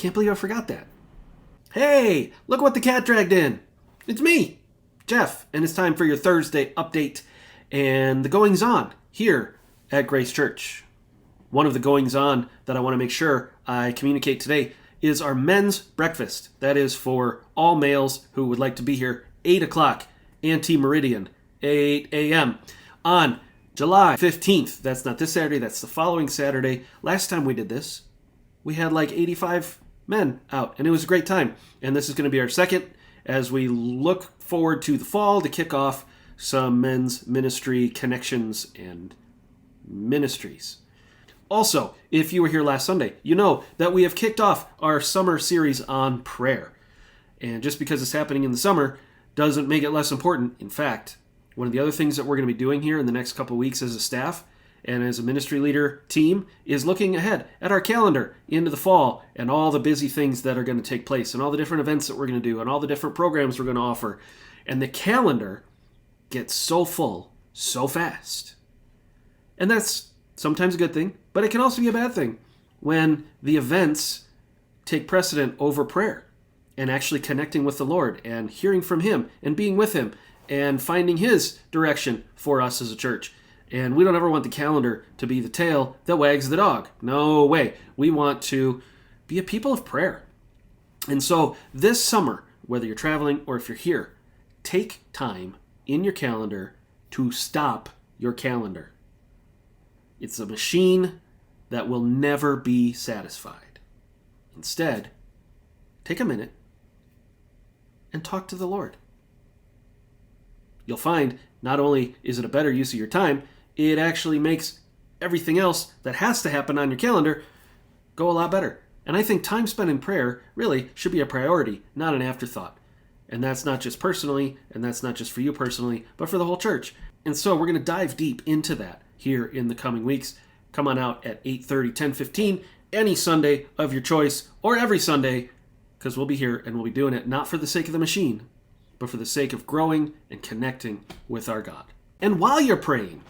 can't believe I forgot that. Hey, look what the cat dragged in. It's me, Jeff, and it's time for your Thursday update and the goings on here at Grace Church. One of the goings on that I want to make sure I communicate today is our men's breakfast. That is for all males who would like to be here, 8 o'clock, ante-meridian, 8 a.m. on July 15th. That's not this Saturday, that's the following Saturday. Last time we did this, we had like 85 men out, and it was a great time. And this is going to be our second as we look forward to the fall to kick off some men's ministry connections and ministries. Also, if you were here last Sunday, you know that we have kicked off our summer series on prayer. And just because it's happening in the summer doesn't make it less important. In fact, one of the other things that we're going to be doing here in the next couple of weeks as a staff and as a ministry leader team is looking ahead at our calendar into the fall and all the busy things that are going to take place and all the different events that we're going to do and all the different programs we're going to offer. And the calendar gets so full so fast. And that's sometimes a good thing, but it can also be a bad thing when the events take precedent over prayer and actually connecting with the Lord and hearing from Him and being with Him and finding His direction for us as a church. And we don't ever want the calendar to be the tail that wags the dog. No way. We want to be a people of prayer. And so this summer, whether you're traveling or if you're here, take time in your calendar to stop your calendar. It's a machine that will never be satisfied. Instead, take a minute and talk to the Lord. You'll find not only is it a better use of your time, it actually makes everything else that has to happen on your calendar go a lot better. And I think time spent in prayer really should be a priority, not an afterthought. And that's not just personally, and that's not just for you personally, but for the whole church. And so we're going to dive deep into that here in the coming weeks. Come on out at 8:30, 10:15, any Sunday of your choice, or every Sunday, because we'll be here and we'll be doing it not for the sake of the machine, but for the sake of growing and connecting with our God. And while you're praying,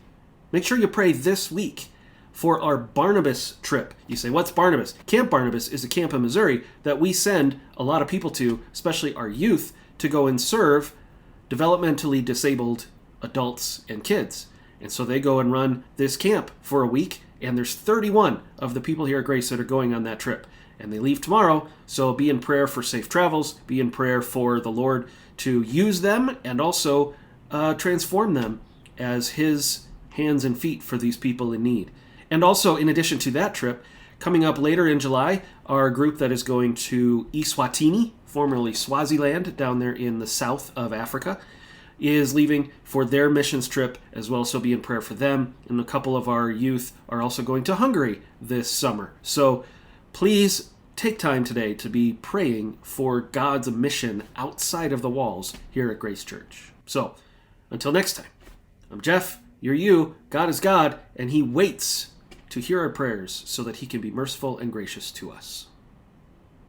make sure you pray this week for our Barnabas trip. You say, what's Barnabas? Camp Barnabas is a camp in Missouri that we send a lot of people to, especially our youth, to go and serve developmentally disabled adults and kids. And so they go and run this camp for a week, and there's 31 of the people here at Grace that are going on that trip. And they leave tomorrow, so be in prayer for safe travels, be in prayer for the Lord to use them and also transform them as His hands and feet for these people in need. And also, in addition to that trip, coming up later in July, our group that is going to Eswatini, formerly Swaziland, down there in the south of Africa, is leaving for their missions trip as well, so be in prayer for them. And a couple of our youth are also going to Hungary this summer. So please take time today to be praying for God's mission outside of the walls here at Grace Church. So until next time, I'm Jeff, you're you, God is God, and He waits to hear our prayers so that He can be merciful and gracious to us.